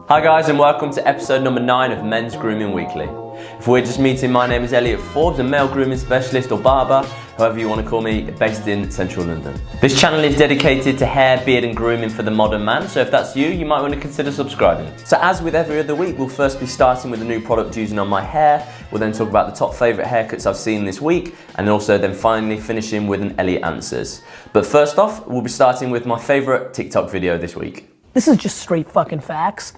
Hi guys, and welcome to episode number 9 of Men's Grooming Weekly. If we're just meeting, my name is Elliot Forbes, a male grooming specialist or barber, however you want to call me, based in central London. This channel is dedicated to hair, beard and grooming for the modern man, so if that's you, you might want to consider subscribing. So as with every other week, we'll first be starting with a new product using on my hair. We'll then talk about the top favourite haircuts I've seen this week, and also then finally finishing with an Elliot Answers. But first off, we'll be starting with my favourite TikTok video this week. This is just straight fucking facts.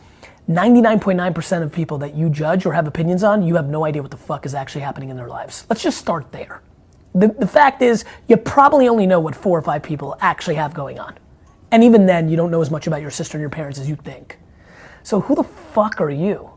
99.9% of people that you judge or have opinions on, you have no idea what the fuck is actually happening in their lives. Let's just start there. The fact is, you probably only know what 4 or 5 people actually have going on. And even then, you don't know as much about your sister and your parents as you think. So who the fuck are you?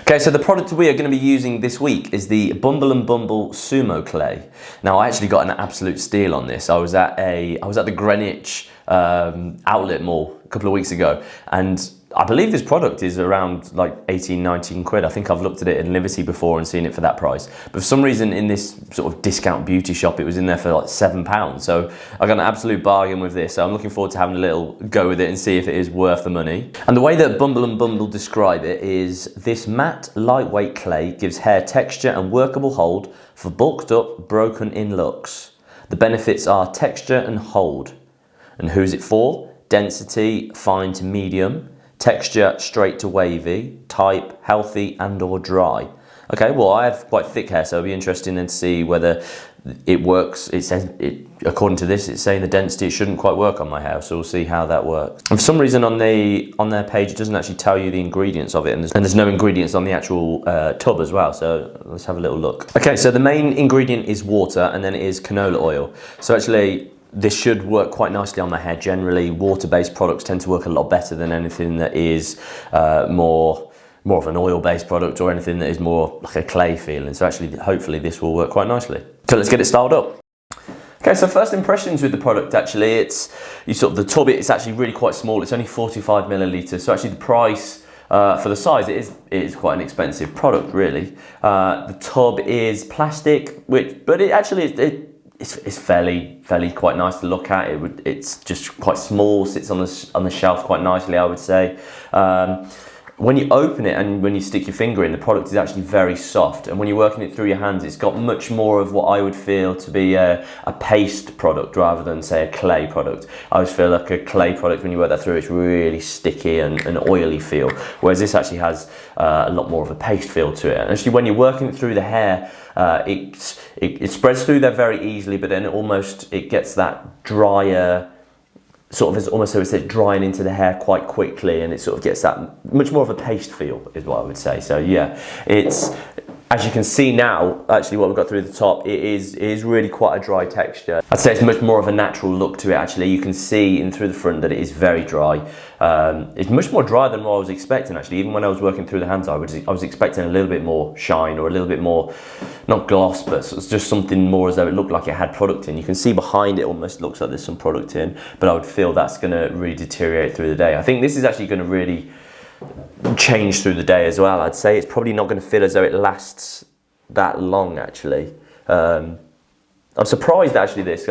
Okay, so the product we are going to be using this week is the Bumble Bumble Sumoclay. Now, I actually got an absolute steal on this. I was at the Greenwich outlet mall a couple of weeks ago, and I believe this product is around like 18, 19 quid. I think I've looked at it in Liberty before and seen it for that price. But for some reason in this sort of discount beauty shop, it was in there for like £7. So I got an absolute bargain with this. So I'm looking forward to having a little go with it and see if it is worth the money. And the way that Bumble Bumble describe it is this matte, lightweight clay gives hair texture and workable hold for bulked up, broken in looks. The benefits are texture and hold. And who's it for? Density, fine to medium. Texture, straight to wavy. Type, healthy and or dry. Okay, well I have quite thick hair, so it'll be interesting then to see whether it works. It says, according to this, it's saying the density, it shouldn't quite work on my hair, so we'll see how that works. And for some reason on their page, it doesn't actually tell you the ingredients of it, and there's no ingredients on the actual tub as well, so let's have a little look. Okay, so the main ingredient is water, and then it is canola oil. So actually, this should work quite nicely on my hair. Generally, water-based products tend to work a lot better than anything that is more of an oil-based product or anything that is more like a clay feeling. So actually, hopefully this will work quite nicely. So let's get it styled up. Okay, so first impressions with the product, actually, the tub, it's actually really quite small. It's only 45 millilitres. So actually the price for the size, it is quite an expensive product, really. The tub is plastic, but it's fairly quite nice to look at. It's just quite small, sits on the shelf quite nicely, I would say. When you open it and when you stick your finger in, the product is actually very soft. And when you're working it through your hands, it's got much more of what I would feel to be a paste product rather than, say, a clay product. I always feel like a clay product, when you work that through, it's really sticky and an oily feel. Whereas this actually has a lot more of a paste feel to it. And actually, when you're working it through the hair, it spreads through there very easily, but then it gets that drier, sort of, it's almost so it's drying into the hair quite quickly, and it sort of gets that much more of a paste feel, is what I would say. So yeah, it's, as you can see now, actually what we've got through the top, it is really quite a dry texture. I'd say it's much more of a natural look to it, actually. You can see in through the front that it is very dry. It's much more dry than what I was expecting, actually. Even when I was working through the hands, I was expecting a little bit more shine, or a little bit more, not gloss, but it's just something more as though it looked like it had product in. You can see behind it almost looks like there's some product in, but I would feel that's going to really deteriorate through the day. I think this is actually going to really change through the day as well. I'd say it's probably not going to feel as though it lasts that long, actually. I'm surprised, actually, it's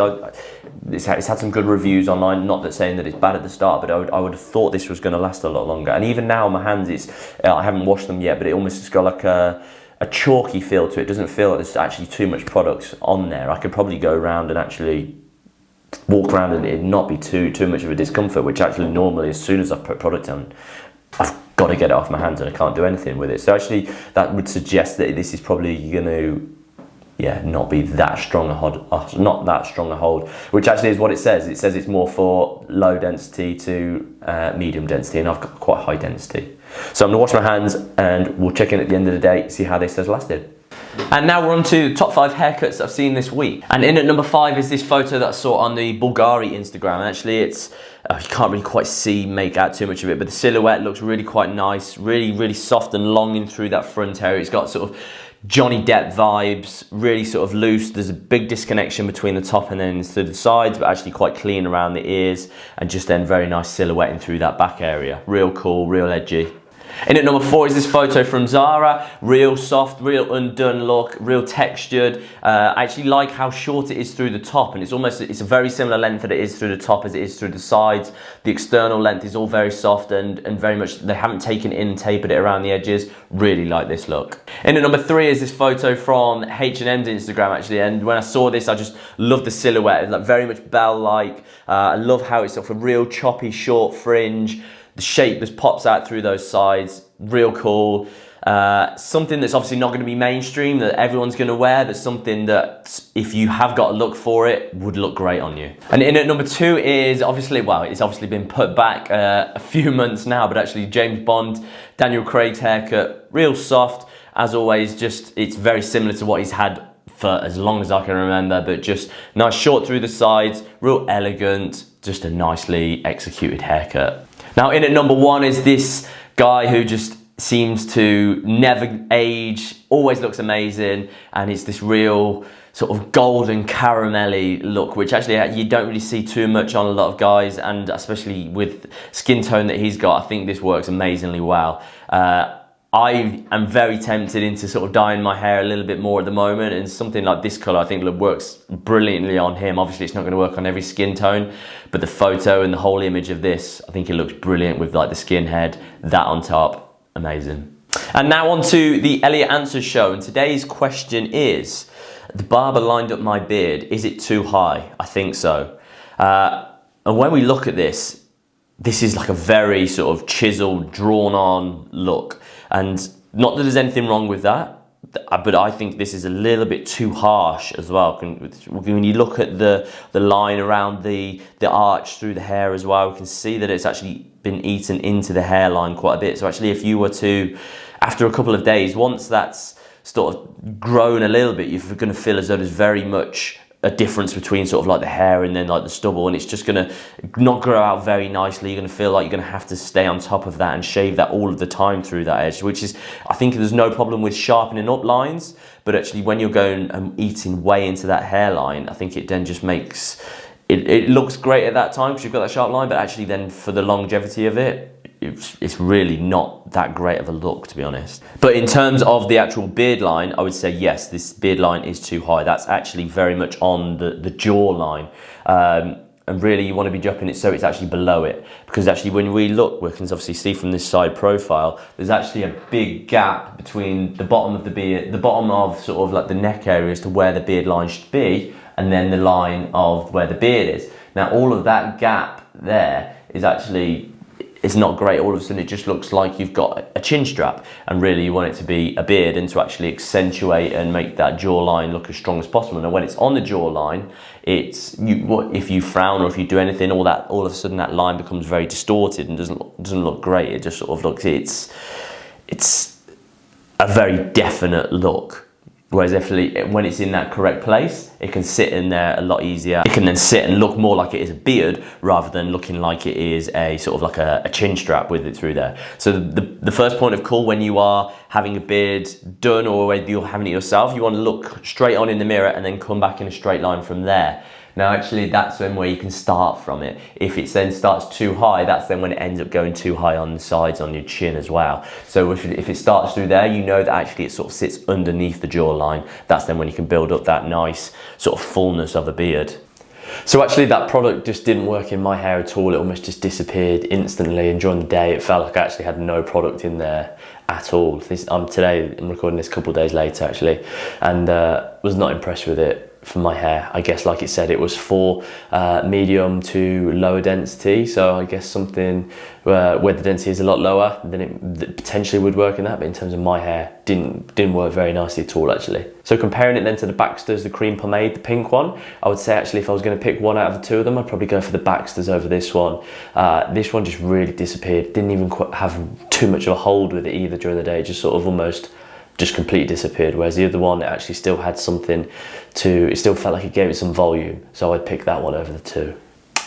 had some good reviews online, not that saying that it's bad at the start, but I would have thought this was going to last a lot longer. And even now, my hands, I haven't washed them yet, but it almost has got like a chalky feel to it. It doesn't feel like there's actually too much products on there. I could probably go around and actually walk around and it'd not be too much of a discomfort, which actually normally, as soon as I've put product on, I've got to get it off my hands and I can't do anything with it. So actually that would suggest that this is probably going to, not be that strong a hold, not that strong a hold, which actually is what it says. It says it's more for low density to medium density, and I've got quite high density. So I'm gonna wash my hands and we'll check in at the end of the day, see how this has lasted. And now we're on to the top 5 haircuts that I've seen this week. And in at number 5 is this photo that I saw on the Bulgari Instagram. And actually it's, you can't really quite make out too much of it, but the silhouette looks really quite nice, really soft and long in through that front area. It's got sort of Johnny Depp vibes, really sort of loose. There's a big disconnection between the top and then to the sides, but actually quite clean around the ears, and just then very nice silhouetting through that back area. Real cool, real edgy. In at number 4 is this photo from Zara. Real soft, real undone look, real textured. I actually like how short it is through the top, and it's a very similar length that it is through the top as it is through the sides. The external length is all very soft and very much, they haven't taken it in and tapered it around the edges. Really like this look. In at number 3 is this photo from H&M's Instagram actually, and when I saw this I just loved the silhouette. It's like very much bell-like. I love how it's sort of a real choppy short fringe. The shape just pops out through those sides, real cool. Something that's obviously not going to be mainstream, that everyone's going to wear, that's something that if you have got a look for it, would look great on you. And in at number 2 is obviously, well, it's obviously been put back a few months now, but actually James Bond, Daniel Craig's haircut, real soft, as always, just it's very similar to what he's had for as long as I can remember, but just nice short through the sides, real elegant, just a nicely executed haircut. Now in at number 1 is this guy who just seems to never age, always looks amazing, and it's this real sort of golden caramelly look, which actually you don't really see too much on a lot of guys, and especially with skin tone that he's got, I think this works amazingly well. I am very tempted into sort of dyeing my hair a little bit more at the moment, and something like this colour I think works brilliantly on him. Obviously it's not going to work on every skin tone, but the photo and the whole image of this, I think it looks brilliant with like the skin head, that on top, amazing. And now on to the Elliot Answers show, and today's question is, the barber lined up my beard, is it too high? I think so. And when we look at this is like a very sort of chiseled, drawn on look. And not that there's anything wrong with that, but I think this is a little bit too harsh as well. When you look at the line around the arch through the hair as well, we can see that it's actually been eaten into the hairline quite a bit. So actually if you were to, after a couple of days, once that's sort of grown a little bit, you're going to feel as though there's very much a difference between sort of like the hair and then like the stubble, and it's just gonna not grow out very nicely. You're gonna feel like you're gonna have to stay on top of that and shave that all of the time through that edge, which is, I think there's no problem with sharpening up lines, but actually when you're going and eating way into that hairline, I think it then just makes, it looks great at that time because you've got that sharp line, but actually then for the longevity of it, it's really not that great of a look, to be honest. But in terms of the actual beard line, I would say yes, this beard line is too high. That's actually very much on the jaw line. And really you want to be dropping it so it's actually below it, because actually when we look, we can obviously see from this side profile, there's actually a big gap between the bottom of the beard, the bottom of sort of like the neck area as to where the beard line should be, and then the line of where the beard is. Now all of that gap there is actually, it's not great. All of a sudden it just looks like you've got a chin strap, and really you want it to be a beard and to actually accentuate and make that jawline look as strong as possible. And when it's on the jawline, if you frown or if you do anything, all of a sudden that line becomes very distorted and doesn't look great. It just sort of looks, it's a very definite look. Whereas when it's in that correct place, it can sit in there a lot easier. It can then sit and look more like it is a beard rather than looking like it is a sort of like a chin strap with it through there. So the first point of call when you are having a beard done, or whether you're having it yourself, you want to look straight on in the mirror and then come back in a straight line from there. Now actually that's when where you can start from it. If it then starts too high, that's then when it ends up going too high on the sides on your chin as well. So if it starts through there, you know that actually it sort of sits underneath the jawline. That's then when you can build up that nice sort of fullness of a beard. So actually that product just didn't work in my hair at all. It almost just disappeared instantly, and during the day it felt like I actually had no product in there at all. Today I'm recording this a couple of days later actually, and was not impressed with it for my hair. I guess like it said, it was for medium to lower density, so I guess something where the density is a lot lower, then it potentially would work in that, but in terms of my hair, didn't work very nicely at all actually. So comparing it then to the Baxter's, the cream pomade, the pink one, I would say actually if I was going to pick one out of the two of them, I'd probably go for the Baxter's over this one. This one just really disappeared, didn't even have too much of a hold with it either during the day, just sort of almost just completely disappeared, whereas the other one, it actually still had something it still felt like it gave it some volume, so I'd pick that one over the two.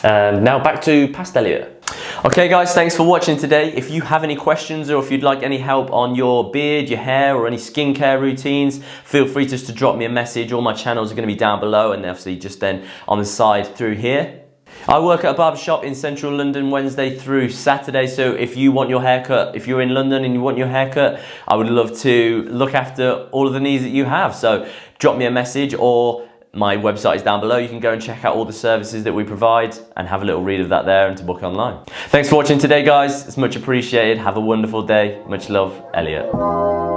And now back to Past Elliot. Okay guys, thanks for watching today. If you have any questions or if you'd like any help on your beard, your hair, or any skincare routines, feel free to drop me a message. All my channels are going to be down below, and obviously just then on the side through here. I work at a barber shop in central London Wednesday through Saturday, so if you want your haircut, if you're in London and you want your haircut, I would love to look after all of the needs that you have. So drop me a message, or my website is down below. You can go and check out all the services that we provide and have a little read of that there and to book online. Thanks for watching today, guys. It's much appreciated. Have a wonderful day. Much love, Elliot.